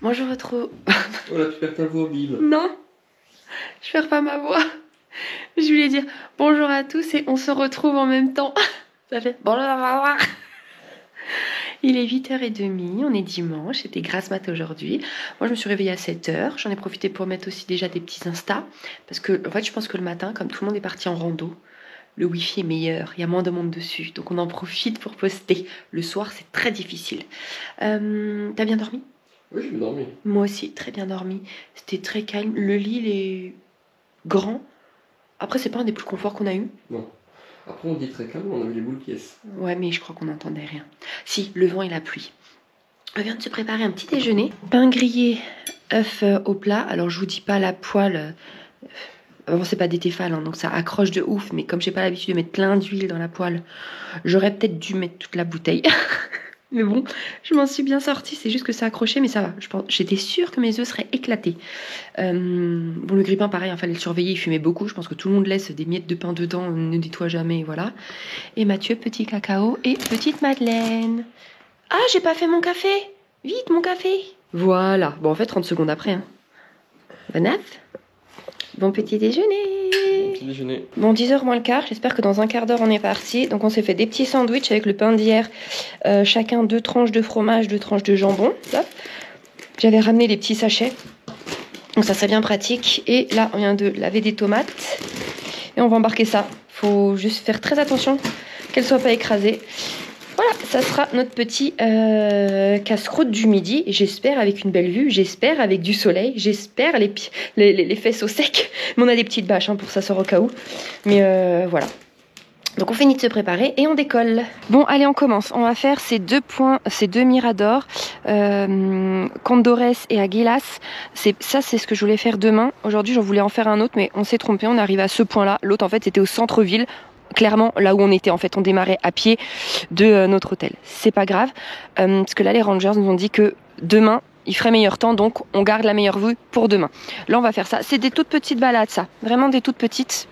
Moi je retrouve... Oh là, tu perds ta voix, Bill. Non, je perds pas ma voix. Je voulais dire bonjour à tous et on se retrouve en même temps. Ça fait bonjour. Il est 8h30, on est dimanche, c'était grasse mat aujourd'hui. Moi je me suis réveillée à 7h, j'en ai profité pour mettre aussi déjà des petits Insta. Parce que en fait je pense que le matin, comme tout le monde est parti en rando, le wifi est meilleur, il y a moins de monde dessus. Donc on en profite pour poster. Le soir c'est très difficile. T'as bien dormi ? Oui, j'ai bien dormi. Moi aussi, très bien dormi. C'était très calme. Le lit, il est grand. Après, c'est pas un des plus conforts qu'on a eu. Non. Après, on dit très calme, on a vu les boules qui est. Ouais, mais je crois qu'on n'entendait rien. Si, le vent et la pluie. On vient de se préparer un petit déjeuner. Pain grillé, œuf au plat. Alors, je vous dis pas la poêle. Bon, c'est pas des Tefal, hein, donc ça accroche de ouf. Mais comme j'ai pas l'habitude de mettre plein d'huile dans la poêle, j'aurais peut-être dû mettre toute la bouteille. Mais bon, je m'en suis bien sortie, c'est juste que ça accrochait, mais ça va. J'étais sûre que mes œufs seraient éclatés. Bon, le grille-pain, pareil, il fallait le surveiller, il fumait beaucoup. Je pense que tout le monde laisse des miettes de pain dedans, on ne nettoie jamais, voilà. Et Mathieu, petit cacao et petite Madeleine. Ah, j'ai pas fait mon café. Vite, mon café. Voilà. Bon, en fait, 30 secondes après. Hein. Bon app. Bon petit déjeuner. Bon petit déjeuner. Bon, 10h moins le quart. J'espère que dans un quart d'heure, on est parti. Donc, on s'est fait des petits sandwichs avec le pain d'hier. Chacun 2 tranches de fromage, 2 tranches de jambon. Top. J'avais ramené les petits sachets. Donc, ça serait bien pratique. Et là, on vient de laver des tomates. Et on va embarquer ça. Faut juste faire très attention qu'elles ne soient pas écrasées. Voilà, ça sera notre petit casse-croûte du midi. J'espère avec une belle vue, j'espère avec du soleil, j'espère les fesses au sec. Mais on a des petites bâches hein, pour ça sort au cas où. Mais voilà. Donc on finit de se préparer et on décolle. Bon, allez, on commence. On va faire ces 2 points, ces 2 miradors, Condores et Aguilas. Ça, c'est ce que je voulais faire demain. Aujourd'hui, j'en voulais en faire un autre, mais on s'est trompé. On est arrivé à ce point-là. L'autre, en fait, c'était au centre-ville. Clairement là où on était en fait, on démarrait à pied de notre hôtel. C'est pas grave parce que là les rangers nous ont dit que demain il ferait meilleur temps, donc on garde la meilleure vue pour demain. Là on va faire ça, c'est des toutes petites balades ça, vraiment des toutes petites.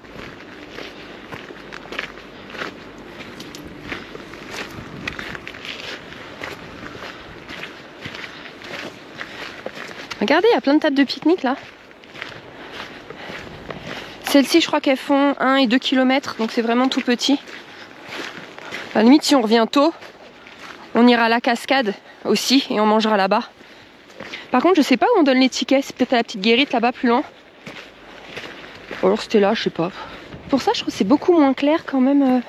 Regardez, il y a plein de tables de pique-nique là. Celles-ci, je crois qu'elles font 1 et 2 km, donc c'est vraiment tout petit. À la limite, si on revient tôt, on ira à la cascade aussi et on mangera là-bas. Par contre, je sais pas où on donne les tickets, c'est peut-être à la petite guérite là-bas plus loin. Ou alors c'était là, je sais pas. Pour ça, je trouve que c'est beaucoup moins clair quand même.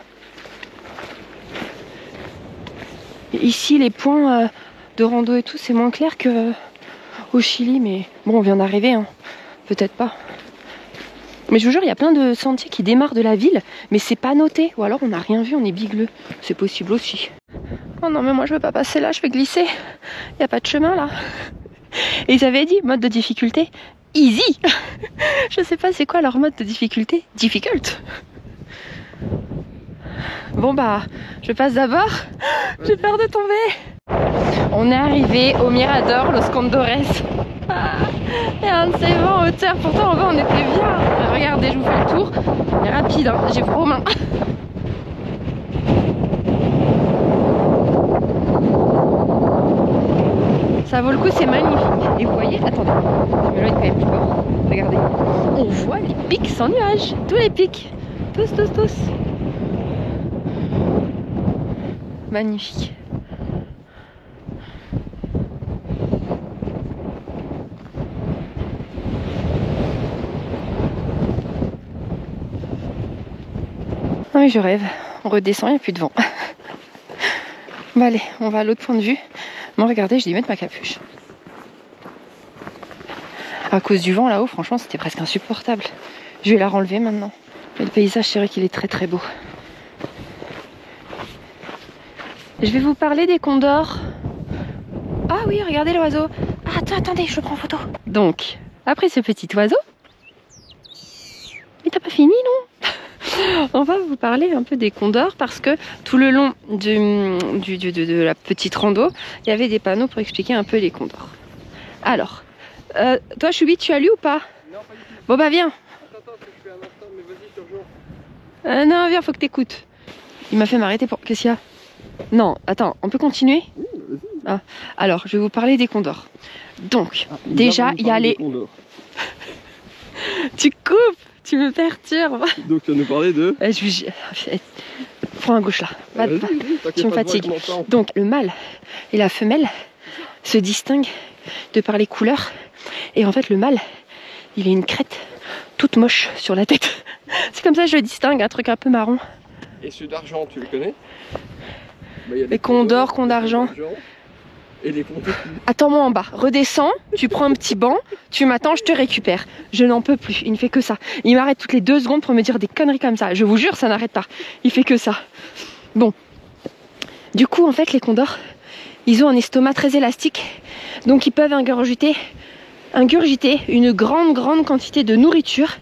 Ici, les points de rando et tout, c'est moins clair que au Chili, mais bon, on vient d'arriver, hein. Peut-être pas. Mais je vous jure, il y a plein de sentiers qui démarrent de la ville, mais c'est pas noté. Ou alors on n'a rien vu, on est bigleux. C'est possible aussi. Oh non, mais moi je veux pas passer là, je vais glisser. Il n'y a pas de chemin là. Et ils avaient dit, mode de difficulté, easy. Je sais pas c'est quoi leur mode de difficulté. Difficult. Bon bah, je passe d'abord. J'ai peur de tomber. On est arrivé au Mirador, Los Condores. Et un de ces vents en hauteur, pourtant en bas on était bien. Regardez, je vous fais le tour. C'est rapide, hein. J'ai froid aux mains. Ça vaut le coup, c'est magnifique. Et vous voyez, attendez, je m'éloigne quand même du bord. Regardez, on voit les pics sans nuages. Tous les pics. Tous. Magnifique. Ah oui, je rêve. On redescend, il n'y a plus de vent. Bon allez, on va à l'autre point de vue. Bon, regardez, je vais mettre ma capuche. À cause du vent là-haut, franchement, c'était presque insupportable. Je vais la renlever maintenant. Mais le paysage, c'est vrai qu'il est très très beau. Je vais vous parler des condors. Ah oui, regardez l'oiseau. Ah, attendez, je prends photo. Donc, après ce petit oiseau, Mais t'as pas fini, non? On va vous parler un peu des condors parce que tout le long de la petite rando, il y avait des panneaux pour expliquer un peu les condors. Alors, toi Choubi, tu as lu ou pas? Non, pas du tout. Bon bah viens. Attends, je fais un instant, mais vas-y, je te rejoins. Non, viens, faut que t'écoutes. Il m'a fait m'arrêter pour... Qu'est-ce qu'il y a? Non, attends, on peut continuer? Ah. Alors, je vais vous parler des condors. Donc, déjà, il y a les... Tu coupes, tu me perturbes. Donc tu vas nous parler de... Prends à gauche là. Tu me fatigues. Donc, le mâle et la femelle se distinguent de par les couleurs. Et en fait, le mâle, il a une crête toute moche sur la tête. C'est comme ça que je le distingue, un truc un peu marron. Et ceux d'argent, tu le connais? Les condors, condors d'argent. Et les condors. Attends-moi en bas, redescends, tu prends un petit banc, tu m'attends, je te récupère. Je n'en peux plus, il ne fait que ça. Il m'arrête toutes les 2 secondes pour me dire des conneries comme ça. Je vous jure, ça n'arrête pas. Il fait que ça. Bon. Du coup, en fait, les condors, ils ont un estomac très élastique. Donc, ils peuvent ingurgiter une grande quantité de nourriture.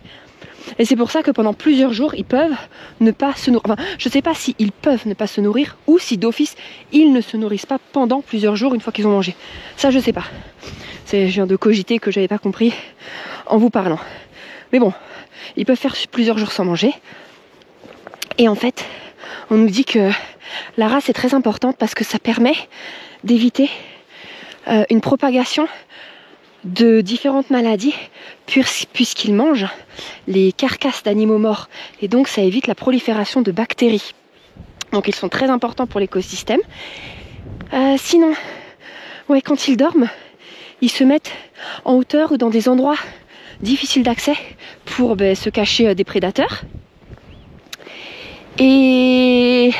Et c'est pour ça que pendant plusieurs jours, ils peuvent ne pas se nourrir. Enfin, je ne sais pas s'ils peuvent ne pas se nourrir ou si d'office, ils ne se nourrissent pas pendant plusieurs jours une fois qu'ils ont mangé. Ça, je ne sais pas. Je viens de cogiter que je n'avais pas compris en vous parlant. Mais bon, ils peuvent faire plusieurs jours sans manger. Et en fait, on nous dit que la race est très importante parce que ça permet d'éviter une propagation de différentes maladies puisqu'ils mangent les carcasses d'animaux morts et donc ça évite la prolifération de bactéries. Donc ils sont très importants pour l'écosystème. Sinon, ouais, quand ils dorment, ils se mettent en hauteur ou dans des endroits difficiles d'accès pour se cacher des prédateurs. Et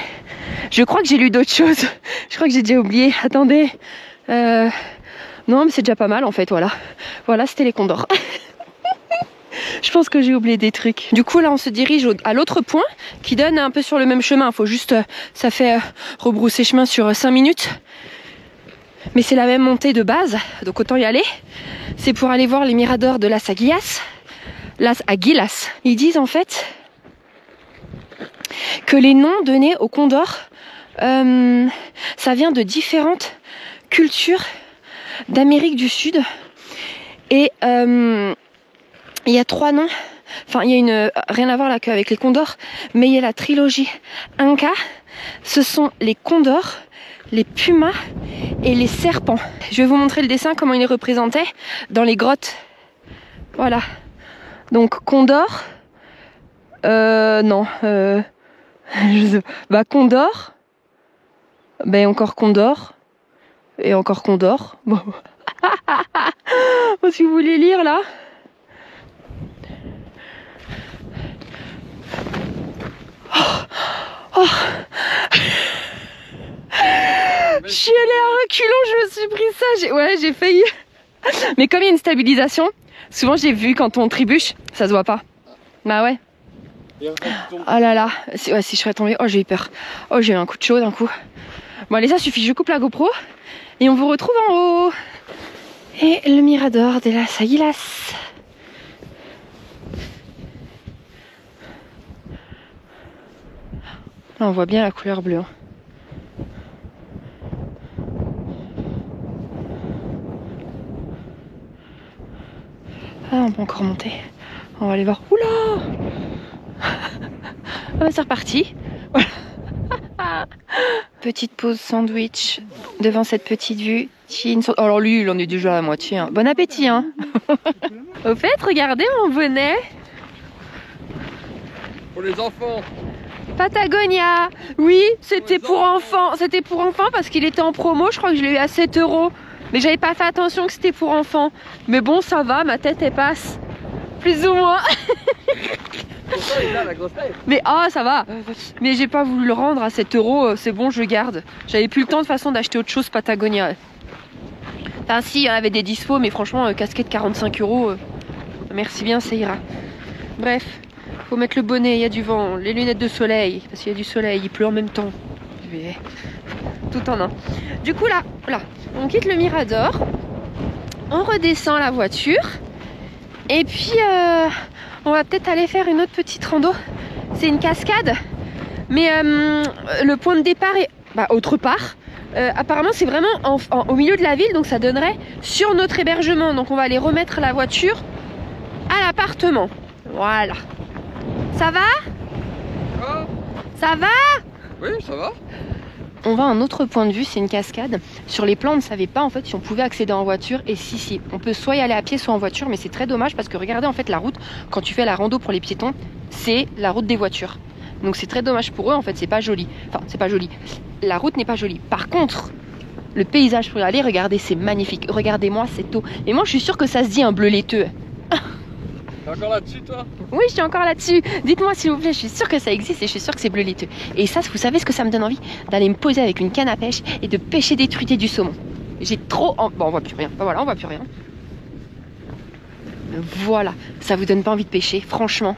je crois que j'ai lu d'autres choses. Je crois que j'ai déjà oublié. Attendez. Non, mais c'est déjà pas mal en fait, voilà. Voilà, c'était les condors. Je pense que j'ai oublié des trucs. Du coup, là, on se dirige à l'autre point qui donne un peu sur le même chemin. Faut juste, ça fait rebrousser chemin sur 5 minutes. Mais c'est la même montée de base, donc autant y aller. C'est pour aller voir les miradors de Las Aguilas. Las Aguilas. Ils disent en fait que les noms donnés aux condors, ça vient de différentes cultures d'Amérique du Sud. Et il y a 3 noms. Enfin, il y a rien à voir là qu'avec les condors, mais il y a la trilogie Inca. Ce sont les condors, les pumas et les serpents. Je vais vous montrer le dessin, comment il est représenté dans les grottes. Voilà. Donc condor. Non. Condor. Ben encore condor. Et encore condor. Bon. Si vous voulez lire là. Oh. Je suis allée à reculons, je me suis pris ça. J'ai failli. Mais comme il y a une stabilisation, souvent j'ai vu quand on trébuche, ça se voit pas. Bah ouais. Oh là là. Si je serais tombée. Oh, j'ai eu peur. Oh, j'ai eu un coup de chaud d'un coup. Bon, allez, ça suffit. Je coupe la GoPro. Et on vous retrouve en haut. Et le mirador de Las Aguilas. Là, on voit bien la couleur bleue. Hein. Ah, on peut encore monter. On va aller voir. Oula! Ah bah c'est reparti. Voilà. Petite pause sandwich devant cette petite vue. Alors lui, il en est déjà à moitié. Hein. Bon appétit, hein. Au fait, regardez mon bonnet. Pour les enfants. Patagonia. Oui, c'était pour enfants. C'était pour enfants parce qu'il était en promo. Je crois que je l'ai eu à 7 €. Mais j'avais pas fait attention que c'était pour enfants. Mais bon, ça va, ma tête elle passe. Plus ou moins. Pourtant, il a la grosse tête. Mais ça va. Mais j'ai pas voulu le rendre à 7 €. C'est bon, je le garde. J'avais plus le temps de toute façon d'acheter autre chose Patagonia. Enfin, si, il y en avait des dispos, mais franchement, casquette 45 €. Merci bien, ça ira. Bref, faut mettre le bonnet, il y a du vent, les lunettes de soleil, parce qu'il y a du soleil, il pleut en même temps. Tout en un. Du coup, là, on quitte le mirador, on redescend la voiture, et puis on va peut-être aller faire une autre petite rando. C'est une cascade, mais le point de départ est autre part. Apparemment c'est vraiment au milieu de la ville, donc ça donnerait sur notre hébergement. Donc on va aller remettre la voiture à l'appartement. Voilà. Ça va? Ah. Ça va? Oui, ça va. On va à un autre point de vue, c'est une cascade. Sur les plans, on ne savait pas en fait si on pouvait accéder en voiture. Et si, on peut soit y aller à pied, soit en voiture. Mais c'est très dommage parce que regardez en fait la route, quand tu fais la rando pour les piétons, c'est la route des voitures. Donc c'est très dommage pour eux, en fait c'est pas joli. Enfin c'est pas joli. La route n'est pas jolie. Par contre, le paysage pour y aller, regardez, c'est magnifique. Regardez-moi cette eau. Et moi je suis sûre que ça se dit un bleu laiteux. T'es encore là-dessus toi? Oui, je suis encore là-dessus. Dites-moi s'il vous plaît, je suis sûre que ça existe et je suis sûre que c'est bleu laiteux. Et ça, vous savez ce que ça me donne envie? D'aller me poser avec une canne à pêche et de pêcher des truites et du saumon. J'ai trop... Bon, on voit plus rien. Voilà, on voit plus rien. Voilà, ça vous donne pas envie de pêcher, franchement.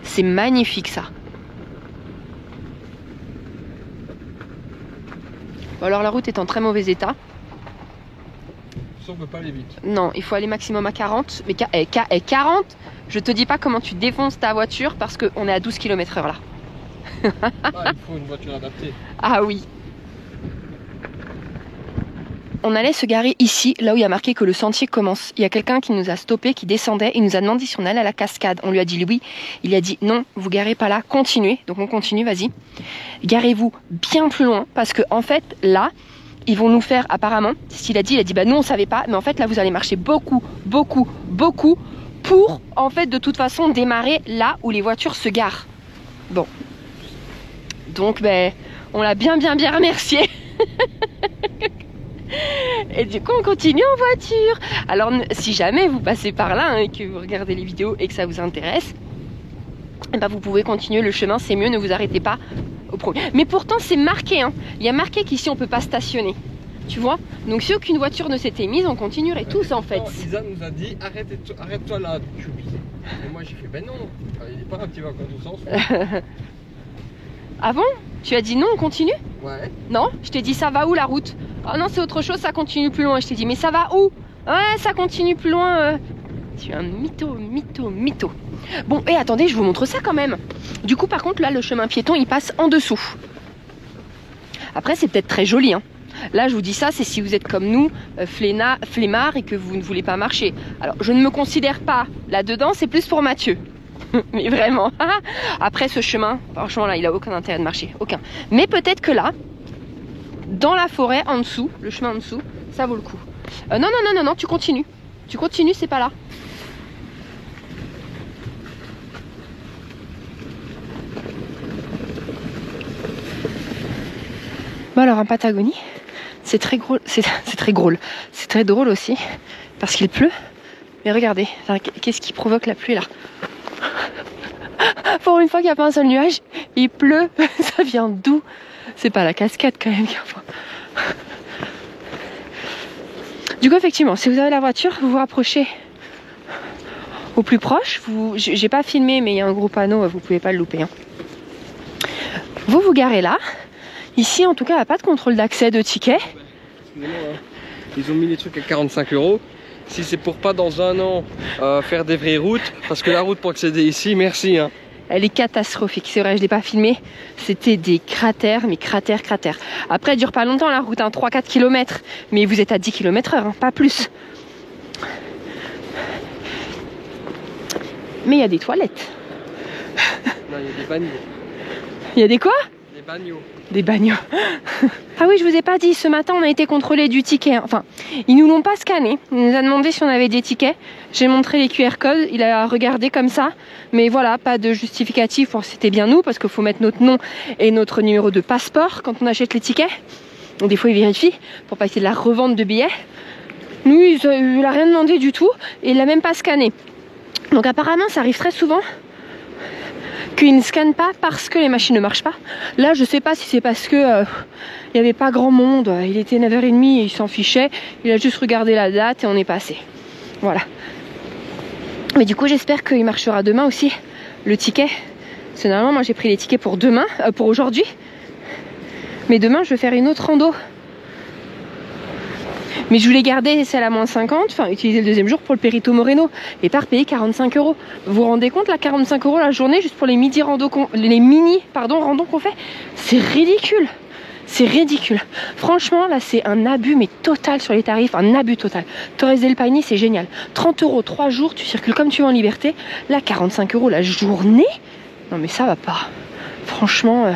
C'est magnifique ça. Bon, alors la route est en très mauvais état. On peut pas aller vite. Non, il faut aller maximum à 40. Mais 40, je te dis pas comment tu défonces ta voiture parce qu'on est à 12 km/h là. Il faut une voiture adaptée. Ah oui. On allait se garer ici, là où il y a marqué que le sentier commence. Il y a quelqu'un qui nous a stoppé, qui descendait. Il nous a demandé si on allait à la cascade. On lui a dit oui. Il a dit non, vous garez pas là, continuez. Donc on continue, vas-y. Garez-vous bien plus loin parce que en fait là, ils vont nous faire apparemment, c'est ce qu'il a dit, bah nous on savait pas, mais en fait là vous allez marcher beaucoup pour en fait de toute façon démarrer là où les voitures se garent. Bon. Donc on l'a bien remercié. Et du coup on continue en voiture. Alors si jamais vous passez par là et que vous regardez les vidéos et que ça vous intéresse, vous pouvez continuer le chemin, c'est mieux, ne vous arrêtez pas au premier. Mais pourtant c'est marqué, hein. Il y a marqué qu'ici on peut pas stationner. Tu vois? Donc si aucune voiture ne s'était mise, on continuerait tous en fait. Isa nous a dit arrête-toi là, Choubi. Et moi j'ai fait non, il est pas un petit peu à ton sens. Ah bon? Tu as dit non, on continue? Ouais. Non, je t'ai dit ça va où la route? Oh non, c'est autre chose, ça continue plus loin. Je t'ai dit mais ça va où? Ouais, ça continue plus loin. Tu es un mytho. Bon, et attendez, je vous montre ça quand même. Du coup, par contre, là, le chemin piéton, il passe en dessous. Après, c'est peut-être très joli, hein. Là, je vous dis ça, c'est si vous êtes comme nous, flemmard et que vous ne voulez pas marcher. Alors, je ne me considère pas là-dedans, c'est plus pour Mathieu. Mais vraiment. Après, ce chemin, franchement, là, il a aucun intérêt de marcher. Aucun. Mais peut-être que là, dans la forêt, en dessous, le chemin en dessous, ça vaut le coup. Non, tu continues. Tu continues, c'est pas là. Bon alors en Patagonie, c'est très drôle, c'est très drôle aussi parce qu'il pleut. Mais regardez, qu'est-ce qui provoque la pluie là? Pour une fois qu'il n'y a pas un seul nuage, il pleut. Ça vient d'où? C'est pas la cascade quand même. Du coup effectivement, si vous avez la voiture, vous vous rapprochez au plus proche. J'ai pas filmé, mais il y a un gros panneau, vous pouvez pas le louper, hein. Vous vous garez là. Ici, en tout cas, il n'y a pas de contrôle d'accès de tickets. Ils ont mis les trucs à 45 €. Si c'est pour pas dans un an faire des vraies routes, parce que la route pour accéder ici, merci. Hein. Elle est catastrophique, c'est vrai, je ne l'ai pas filmé. C'était des cratères, mais cratères. Après, elle dure pas longtemps la route, hein, 3-4 km. Mais vous êtes à 10 km/h, hein, pas plus. Mais il y a des toilettes. Non, il y a des bagnots. Il y a des quoi? Des bagnots. Des bagnots. Ah oui, je vous ai pas dit, ce matin on a été contrôlé du ticket. Enfin, ils nous l'ont pas scanné. Il nous a demandé si on avait des tickets. J'ai montré les QR codes, il a regardé comme ça. Mais voilà, pas de justificatif pour c'était bien nous, parce qu'il faut mettre notre nom et notre numéro de passeport quand on achète les tickets. Donc des fois ils vérifient pour pas essayer de la revente de billets. Lui, il a rien demandé du tout et il l'a même pas scanné. Donc apparemment ça arrive très souvent qu'ils ne scannent pas parce que les machines ne marchent pas. Là, je sais pas si c'est parce que il n'y avait pas grand monde, il était 9h30 et il s'en fichait. Il a juste regardé la date et on est passé. Voilà. Mais du coup, j'espère qu'il marchera demain aussi, le ticket. Parce que normalement, moi j'ai pris les tickets pour demain, pour aujourd'hui. Mais demain, je vais faire une autre rando. Mais je voulais garder celle à moins 50, enfin utiliser le deuxième jour pour le Perito Moreno et pas repayer 45 €. Vous vous rendez compte là, 45 € la journée juste pour les mini rando qu'on fait? C'est ridicule. C'est ridicule. Franchement, là, c'est un abus, mais total sur les tarifs. Un abus total. Torres del Paine, c'est génial. 30 €, 3 jours, tu circules comme tu veux en liberté. Là, 45 € la journée. Non, mais ça va pas. Franchement,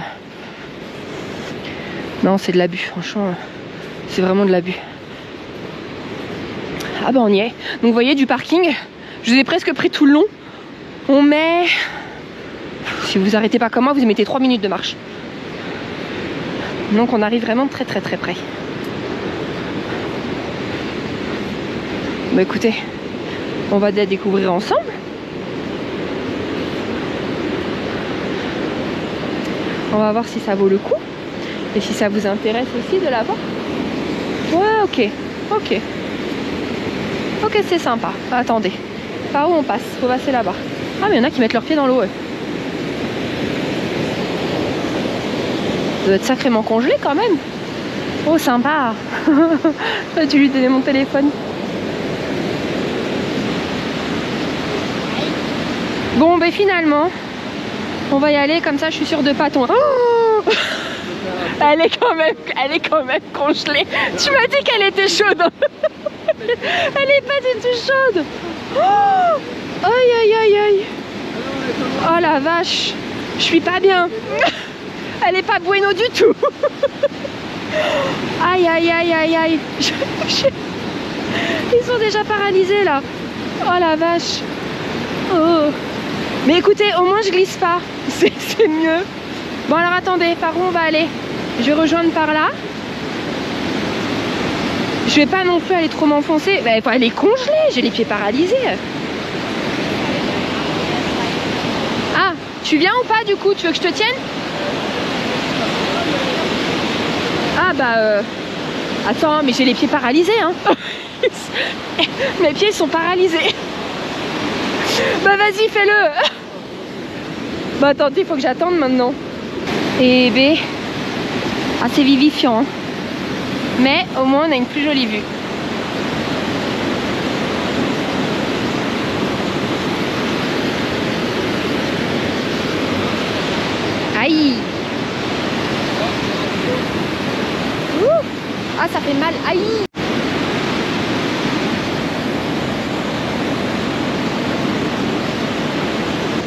non, c'est de l'abus. Franchement, c'est vraiment de l'abus. Ah bah, on y est. Donc, vous voyez, du parking, je vous ai presque pris tout le long. On met... Si vous arrêtez pas comme moi, vous mettez 3 minutes de marche. Donc on arrive vraiment très très très près. Bah écoutez, on va la découvrir ensemble. On va voir si ça vaut le coup. Et si ça vous intéresse aussi de la voir. Ouais, ok. Ok. Ok, c'est sympa. Attendez. Par où on passe? Faut passer là-bas. Ah mais il y en a qui mettent leurs pieds dans l'eau. Ça doit être sacrément congelé quand même. Oh sympa. J'aurais dû lui donner mon téléphone. Bon ben finalement on va y aller, comme ça je suis sûre de pas tomber. Oh, elle est quand même congelée. Tu m'as dit qu'elle était chaude. Elle est pas du tout chaude. Oh, aïe aïe aïe aïe. Oh la vache. Je suis pas bien. Elle est pas bueno du tout. Aïe aïe aïe aïe aïe. Ils sont déjà paralysés là. Oh la vache. Oh. Mais écoutez, au moins je glisse pas. C'est mieux. Bon alors attendez, par où on va aller? Je vais rejoindre par là. Je vais pas non plus aller trop m'enfoncer. Bah, elle est congelée, j'ai les pieds paralysés. Ah, tu viens ou pas du coup? Tu veux que je te tienne? Ah bah attends, mais j'ai les pieds paralysés hein. Mes pieds sont paralysés. Bah vas-y, fais-le. Bah attendez, il faut que j'attende maintenant. Et B, assez vivifiant hein. Mais au moins on a une plus jolie vue. Aïe. Ah ça fait mal, aïe.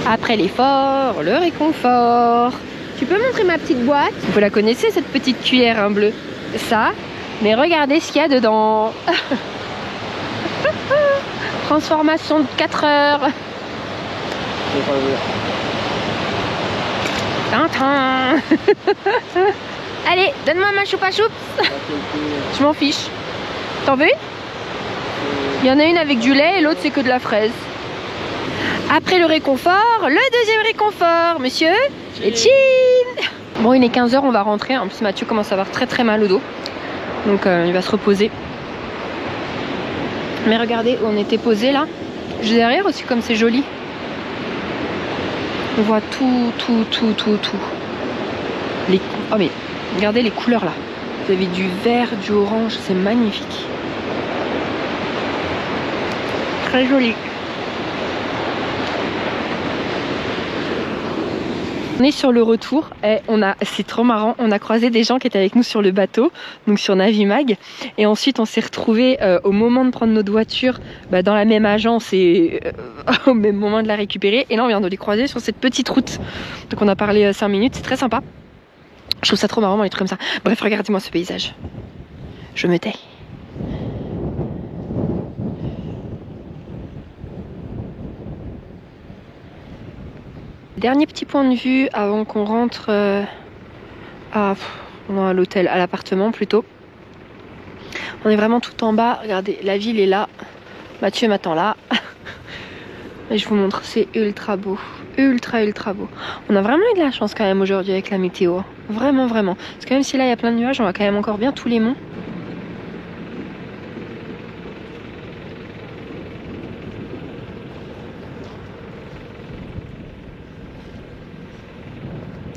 Après l'effort, le réconfort. Tu peux montrer ma petite boîte? Vous la connaissez cette petite cuillère hein, bleue? Ça, mais regardez ce qu'il y a dedans. Transformation de 4 heures. Tintin. Allez, donne-moi ma choupa choupe. Je m'en fiche. T'en veux une? Il y en a une avec du lait et l'autre c'est que de la fraise. Après le réconfort, le deuxième réconfort, monsieur. Et tchim. Bon, il est 15 h, on va rentrer. En plus, Mathieu commence à avoir très très mal au dos. Donc il va se reposer. Mais regardez où on était posé là. Juste derrière aussi, comme c'est joli. On voit tout. Les... Oh mais regardez les couleurs là. Vous avez du vert, du orange, c'est magnifique. Très joli. On est sur le retour et c'est trop marrant, on a croisé des gens qui étaient avec nous sur le bateau, donc sur Navimag, et ensuite on s'est retrouvés au moment de prendre notre voiture dans la même agence et au même moment de la récupérer, et là on vient de les croiser sur cette petite route. Donc on a parlé 5 minutes, c'est très sympa. Je trouve ça trop marrant, les trucs comme ça. Bref, regardez-moi ce paysage. Je me tais. Dernier petit point de vue avant qu'on rentre à l'hôtel, à l'appartement plutôt. On est vraiment tout en bas. Regardez, la ville est là. Mathieu m'attend là. Et je vous montre, c'est ultra beau. Ultra beau. On a vraiment eu de la chance quand même aujourd'hui avec la météo. Vraiment. Parce que même si là il y a plein de nuages, on voit quand même encore bien tous les monts.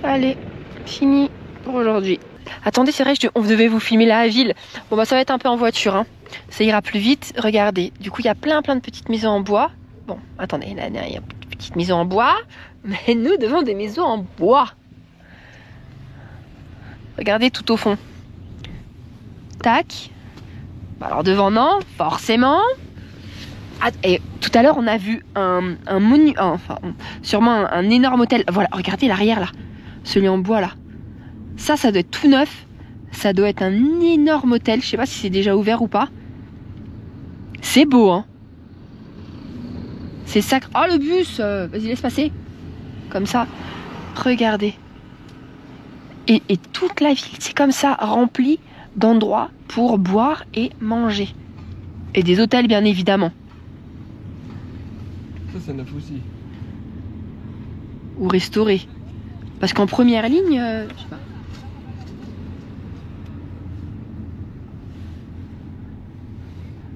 Allez, fini pour aujourd'hui. Attendez, c'est vrai, on devait vous filmer la ville. Bon bah ça va être un peu en voiture, hein. Ça ira plus vite. Regardez, du coup il y a plein de petites maisons en bois. Bon, attendez, là il y a une petite maison en bois. Mais nous devons des maisons en bois. Regardez tout au fond. Tac. Alors devant, non, forcément. Ah, et tout à l'heure, on a vu un monument, enfin, sûrement un énorme hôtel. Voilà, regardez l'arrière là. Celui en bois là. Ça doit être tout neuf. Ça doit être un énorme hôtel. Je sais pas si c'est déjà ouvert ou pas. C'est beau, hein. C'est sacré. Oh, le bus, vas-y, laisse passer. Comme ça. Regardez. Et toute la ville, c'est comme ça, remplie d'endroits pour boire et manger. Et des hôtels, bien évidemment. Ça, c'est neuf aussi. Ou restaurer. Parce qu'en première ligne, je sais pas.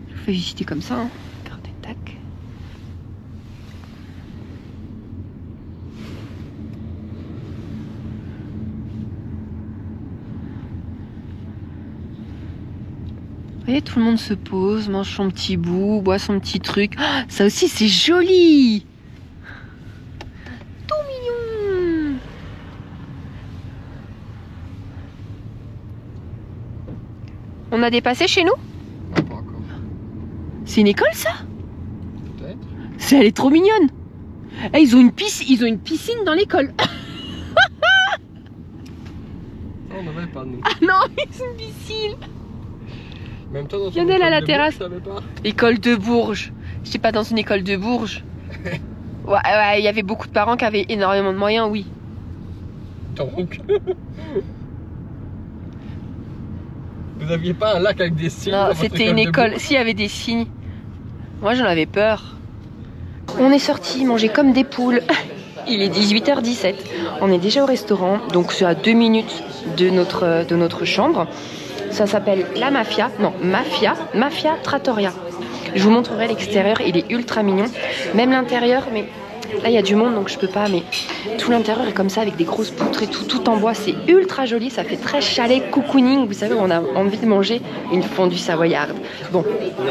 Je vous fais visiter comme ça, hein. Regardez, tac. Vous voyez, tout le monde se pose, mange son petit bout, boit son petit truc. Oh, ça aussi, c'est joli. Tout mignon. On a dépassé chez nous? Non, pas encore. C'est une école, ça? Peut-être. Elle est trop mignonne. Eh, ils ont une piscine dans l'école. On n'avait pas, nous. Ah non, ils ont une piscine. Même toi, dans Il y en a là à la terrasse. Bourges, pas. École de Bourges. Je sais pas, dans une école de Bourges. Ouais, il y avait beaucoup de parents qui avaient énormément de moyens, oui. Donc. Vous aviez pas un lac avec des cygnes? Non, c'était une école. Si, il y avait des cygnes. Moi, j'en avais peur. On est sortis manger comme des poules. Il est 18h17. On est déjà au restaurant, donc c'est à 2 minutes de notre chambre. Ça s'appelle La Mafia. Non, Mafia Trattoria. Je vous montrerai l'extérieur, il est ultra mignon. Même l'intérieur, mais là il y a du monde donc je peux pas. Mais tout l'intérieur est comme ça avec des grosses poutres et tout en bois. C'est ultra joli, ça fait très chalet cocooning. Vous savez, on a envie de manger une fondue savoyarde. Bon,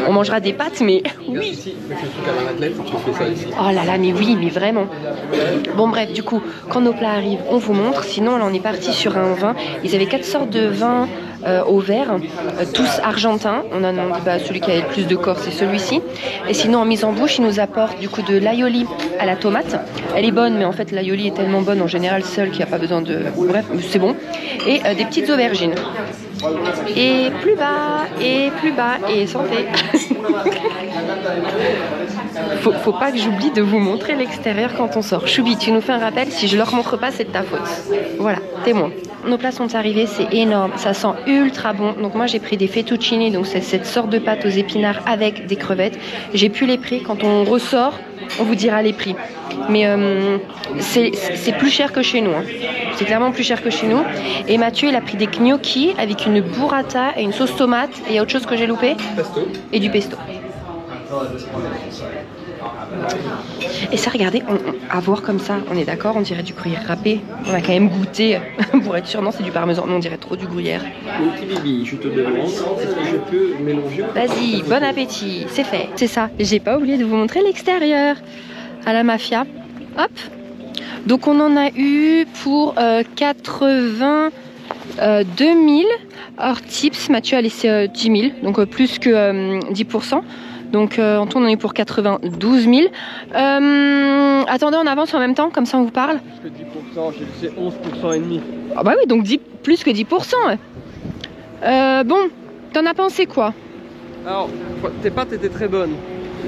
on mangera des pâtes, mais oui. Ici, mais c'est le truc à la raclette, faut que tu fais ça ici. Oh là là, mais oui, mais vraiment. Bon bref, du coup, quand nos plats arrivent, on vous montre. Sinon, là, on est parti sur un vin. Ils avaient 4 sortes de vins au verre, tous argentins. On a demandé celui qui avait le plus de corps, c'est celui-ci. Et sinon, en mise en bouche, ils nous apportent du coup de l'aioli à la tomate. Elle est bonne, mais en fait, l'aioli est tellement bonne en général seule qu'il n'y a pas besoin de... Bref, c'est bon. Et des petites aubergines. Et plus bas, et santé. Faut pas que j'oublie de vous montrer l'extérieur quand on sort. Choubi, tu nous fais un rappel, si je leur montre pas, c'est de ta faute. Voilà, témoin. Nos plats sont arrivés, c'est énorme, ça sent ultra bon. Donc moi j'ai pris des fettuccini, donc c'est cette sorte de pâte aux épinards avec des crevettes. J'ai plus les prix, quand on ressort, on vous dira les prix. Mais c'est plus cher que chez nous, hein. C'est clairement plus cher que chez nous. Et Mathieu il a pris des gnocchis avec une burrata et une sauce tomate. Et il y a autre chose que j'ai loupé? Pesto. Et du pesto. Et ça, regardez, à voir comme ça, on est d'accord, on dirait du gruyère râpé. On a quand même goûté pour être sûr. Non, c'est du parmesan. Non, on dirait trop du gruyère. Mon petit Bibi, je te demande, est-ce que je peux mélanger? Vas-y, bon appétit, c'est fait. C'est ça, j'ai pas oublié de vous montrer l'extérieur. À la Mafia. Hop. Donc on en a eu pour 82 000 hors tips. Mathieu a laissé 10 000, donc plus que 10%. Donc en tout on en a eu pour 92 000. Attendez, on avance en même temps, comme ça on vous parle. Plus que 10%, j'ai laissé 11% et demi. Ah bah oui, donc plus que 10%. Bon, t'en as pensé quoi? Alors, tes pâtes étaient très bonnes.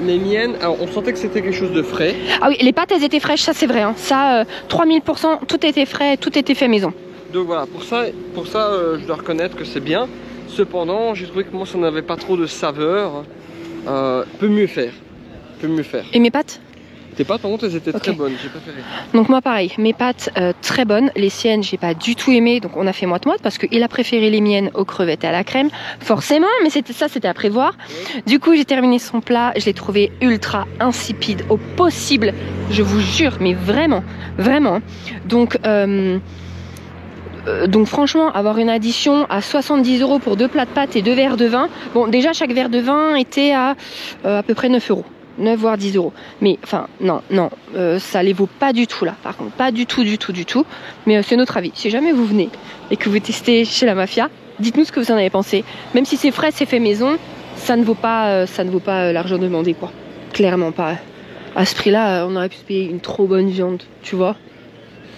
Les miennes, alors on sentait que c'était quelque chose de frais. Ah oui, les pâtes elles étaient fraîches, ça c'est vrai. Hein. Ça, 3000%, tout était frais, tout était fait maison. Donc voilà, pour ça je dois reconnaître que c'est bien. Cependant, j'ai trouvé que moi ça n'avait pas trop de saveur. Peut mieux faire. Et mes pâtes? Tes pâtes par contre elles étaient très bonnes, j'ai préféré. Donc moi pareil, mes pâtes très bonnes, les siennes j'ai pas du tout aimé, donc on a fait moite-moite parce qu'il a préféré les miennes aux crevettes et à la crème, forcément, mais c'était à prévoir. Oui. Du coup j'ai terminé son plat, je l'ai trouvé ultra insipide au possible, je vous jure, mais vraiment. Donc Donc franchement, avoir une addition à 70 € pour 2 plats de pâtes et 2 verres de vin. Bon, déjà chaque verre de vin était à peu près 9 €. 9 voire 10 €. Mais enfin, non, ça les vaut pas du tout là. Par contre, pas du tout. Mais c'est notre avis. Si jamais vous venez et que vous testez chez la Mafia, dites-nous ce que vous en avez pensé. Même si c'est frais, c'est fait maison, ça ne vaut pas l'argent demandé, quoi. Clairement pas. À ce prix-là, on aurait pu se payer une trop bonne viande, tu vois.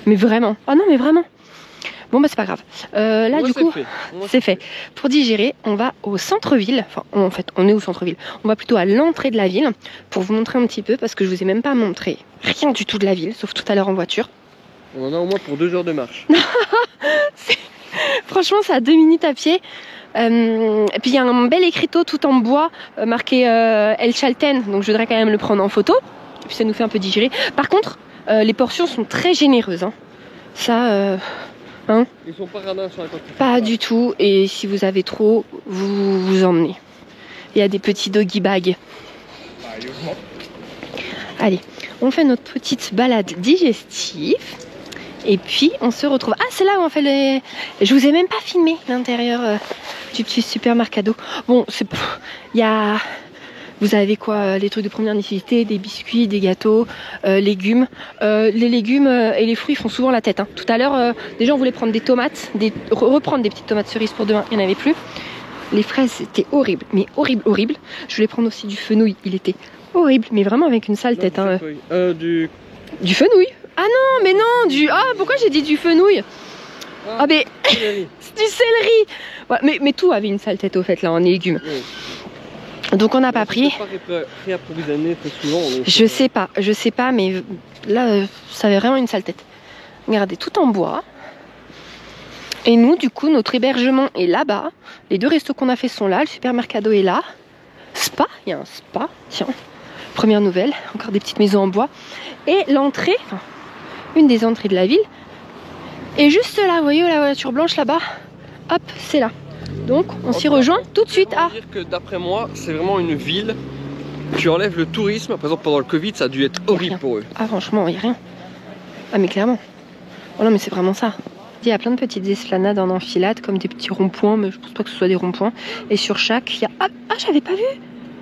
Mais vraiment. Ah non, mais vraiment. Bon bah c'est pas grave. Là Moi, du coup, c'est fait. fait. Pour digérer, on va au centre-ville. Enfin, en fait, on est au centre-ville. On va plutôt à l'entrée de la ville pour vous montrer un petit peu parce que je vous ai même pas montré rien du tout de la ville, sauf tout à l'heure en voiture. On en a au moins pour 2 heures de marche. Franchement, c'est à 2 minutes à pied. Et puis il y a un bel écriteau tout en bois marqué El Chalten, donc je voudrais quand même le prendre en photo. Et puis ça nous fait un peu digérer. Par contre, les portions sont très généreuses. Hein. Ça. Hein, ils sont pas radins sur la quantité. Pas du tout, et si vous avez trop, vous vous emmenez. Il y a des petits doggy bags. Allez, on fait notre petite balade digestive. Et puis on se retrouve. Ah, c'est là où on fait les. Je vous ai même pas filmé l'intérieur du petit supermercado. Bon, c'est. Il y a. Vous avez quoi, les trucs de première nécessité, des biscuits, des gâteaux, légumes. Les légumes et les fruits font souvent la tête. Hein. Tout à l'heure, déjà on voulait prendre des tomates, reprendre des petites tomates cerises pour demain, il n'y en avait plus. Les fraises, c'était horrible, mais horrible. Je voulais prendre aussi du fenouil, il était horrible, mais vraiment avec une sale tête. Hein. Du fenouil. Ah non, mais non, Ah, pourquoi j'ai dit du fenouil? Ah, mais c'est du céleri. Ouais, mais tout avait une sale tête au fait là en légumes. Oui. Donc on n'a pas pris. Pas réapprovisionné très souvent. Je sais pas, mais là, ça avait vraiment une sale tête. Regardez, tout en bois. Et nous, du coup, notre hébergement est là-bas. Les 2 restos qu'on a fait sont là. Le supermercado est là. Spa, il y a un spa. Tiens, première nouvelle. Encore des petites maisons en bois. Et l'entrée, enfin, une des entrées de la ville. Et juste là, vous voyez la voiture blanche là-bas. Hop, c'est là. Donc on s'y rejoint tout de suite. Ah. Dire que d'après moi, c'est vraiment une ville. Tu enlèves le tourisme. Par exemple, pendant le Covid, ça a dû être horrible pour eux. Ah franchement, il n'y a rien. Ah mais clairement. Oh non mais c'est vraiment ça. Il y a plein de petites esplanades en enfilade, comme des petits ronds-points, mais je pense pas que ce soit des ronds-points. Et sur chaque, il y a... Ah, j'avais pas vu.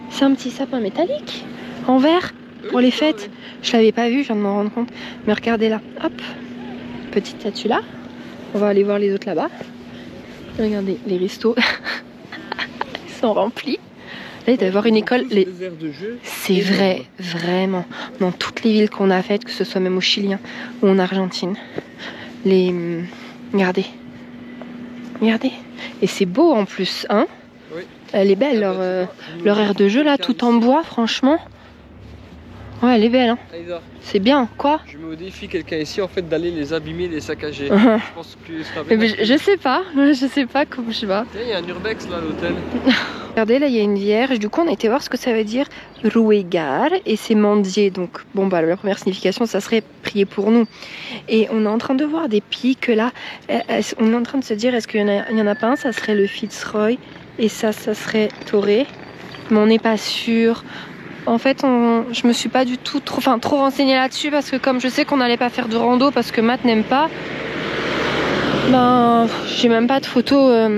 C'est un petit sapin métallique en verre pour les fêtes. Je l'avais pas vu, je viens de m'en rendre compte. Mais regardez là, hop, petite statue là. On va aller voir les autres là-bas. Regardez, les restos, ils sont remplis. Là, il doit y avoir une école. C'est vrai, vraiment. Dans toutes les villes qu'on a faites, que ce soit même au Chili ou en Argentine. Regardez. Et c'est beau en plus, hein. Oui. Elle est belle, leur aire de jeu là, tout en bois, franchement. Ouais, elle est belle, hein. C'est bien, quoi. Je mets au défi quelqu'un ici en fait d'aller les abîmer, les saccager. Je pense que ça va bien. Je sais pas comment je vais. Il y a un urbex là à l'hôtel. Regardez, là il y a une vierge. Du coup, on a été voir ce que ça veut dire ruegar et c'est mendier. Donc, bon, bah la première signification, ça serait prier pour nous. Et on est en train de voir des pics là. On est en train de se dire, est-ce qu'il y en a pas un, ça serait le Fitzroy et ça serait Torrey. Mais on n'est pas sûr. En fait, je me suis pas du tout trop renseignée là-dessus parce que comme je sais qu'on n'allait pas faire de rando parce que Matt n'aime pas, ben j'ai même pas de photos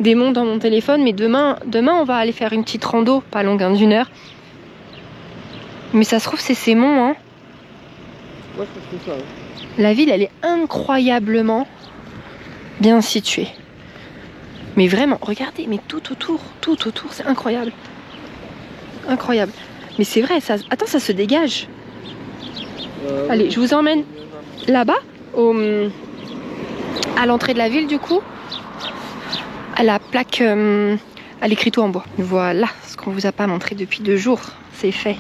des monts dans mon téléphone. Mais demain, on va aller faire une petite rando, pas longue, d'1 heure. Mais ça se trouve c'est ces monts, hein. Ouais, je pense que ça. Ouais. La ville, elle est incroyablement bien située. Mais vraiment, regardez, mais tout autour, c'est incroyable. Incroyable. Mais c'est vrai, ça... Attends, ça se dégage. Allez, je vous emmène là-bas, à l'entrée de la ville du coup, à la plaque, à l'écriteau en bois. Voilà, ce qu'on vous a pas montré depuis 2 jours, c'est fait.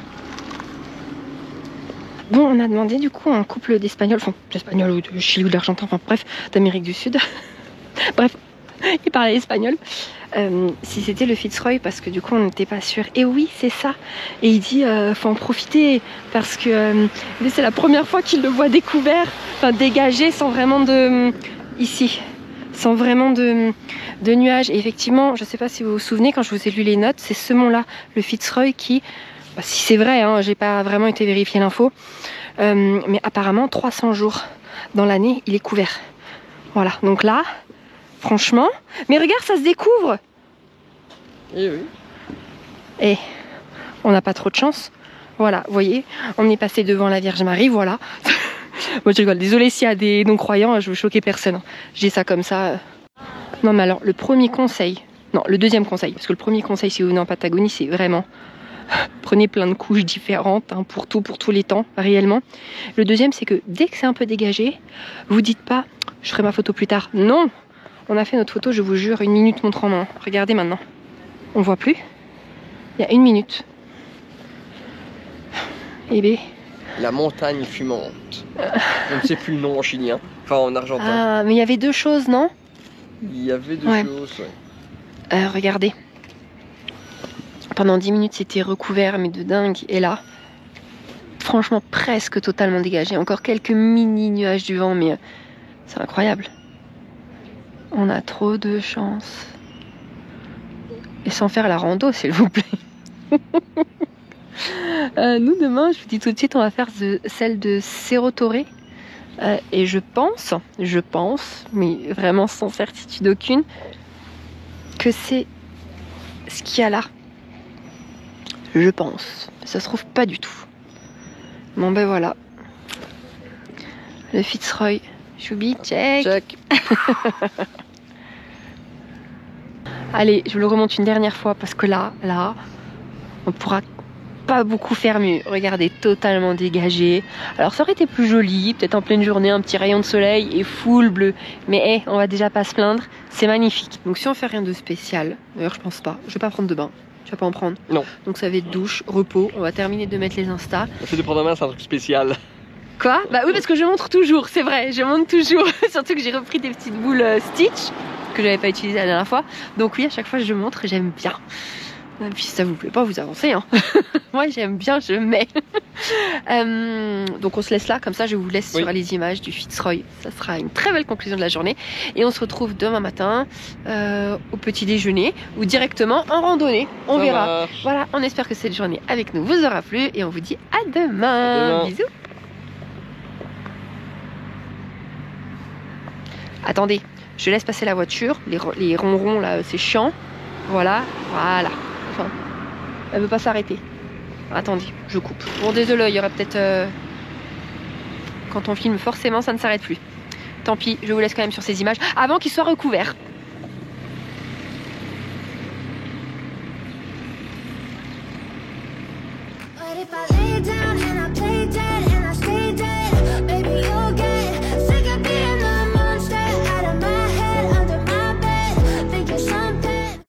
Bon, on a demandé du coup à un couple d'Espagnols, enfin d'Espagnols ou de Chili ou d'Argentin, enfin bref, d'Amérique du Sud. Bref, ils parlaient espagnol. Si c'était le Fitzroy, parce que du coup on n'était pas sûr. Et oui, c'est ça. Et il dit faut en profiter parce que c'est la première fois qu'il le voit découvert, enfin dégagé, sans vraiment de sans vraiment de nuages. Et effectivement, je sais pas si vous vous souvenez, quand je vous ai lu les notes, c'est ce mont-là, le Fitzroy, qui, si c'est vrai, hein, j'ai pas vraiment été vérifier l'info, mais apparemment 300 jours dans l'année, il est couvert. Voilà, donc là, franchement... Mais regarde, ça se découvre. Eh oui. Et on n'a pas trop de chance. Voilà, vous voyez, on est passé devant la Vierge Marie, voilà. Moi je rigole, désolée s'il y a des non-croyants, je veux choquer personne. Je dis ça comme ça. Non mais alors, le premier conseil, non, le deuxième conseil, parce que le premier conseil si vous venez en Patagonie, c'est vraiment... Prenez plein de couches différentes, hein, pour tout, pour tous les temps, réellement. Le deuxième, c'est que dès que c'est un peu dégagé, vous dites pas, je ferai ma photo plus tard. Non, on a fait notre photo, je vous jure, 1 minute montre en main. Regardez maintenant. On voit plus. Il y a 1 minute. Eh bien... La montagne fumante. Je ne sais plus le nom en chilien. Enfin, en argentin. Ah, mais il y avait 2 choses, non? Il y avait 2 choses, ouais. Regardez. Pendant 10 minutes, c'était recouvert, mais de dingue. Et là, franchement, presque totalement dégagé. Encore quelques mini nuages du vent, mais c'est incroyable. On a trop de chance. Et sans faire la rando, s'il vous plaît. Nous, demain, je vous dis tout de suite, on va faire celle de Cerro Torre. Et je pense, mais vraiment sans certitude aucune, que c'est ce qu'il y a là. Je pense. Ça se trouve pas du tout. Bon ben voilà. Le Fitzroy. Choubi, check. Check. Allez, je vous le remonte une dernière fois parce que là, on pourra pas beaucoup faire mieux. Regardez, totalement dégagé. Alors ça aurait été plus joli, peut-être en pleine journée, un petit rayon de soleil et full bleu. Mais on va déjà pas se plaindre, c'est magnifique. Donc si on fait rien de spécial, d'ailleurs je pense pas, je vais pas prendre de bain. Tu vas pas en prendre? Non. Donc ça va être douche, repos, on va terminer de mettre les Insta. Le fait de prendre un bain, c'est un truc spécial. Quoi? Bah oui, parce que je montre toujours, c'est vrai, je montre toujours. Surtout que j'ai repris des petites boules Stitch que j'avais pas utilisées la dernière fois. Donc oui, à chaque fois je montre, j'aime bien. Et puis si ça vous plaît pas, vous avancez, hein. Moi j'aime bien, je mets. Donc on se laisse là, comme ça je vous laisse sur les images du Fitzroy. Ça sera une très belle conclusion de la journée. Et on se retrouve demain matin au petit déjeuner ou directement en randonnée. On verra. Marche. Voilà, on espère que cette journée avec nous vous aura plu et on vous dit à demain. Bisous. Attendez, je laisse passer la voiture. Les ronrons là, c'est chiant. Voilà. Enfin, elle veut pas s'arrêter. Attendez, je coupe. Bon, désolé, il y aura peut-être... Quand on filme, forcément, ça ne s'arrête plus. Tant pis, je vous laisse quand même sur ces images avant qu'ils soient recouverts. But if I lay down and I play dead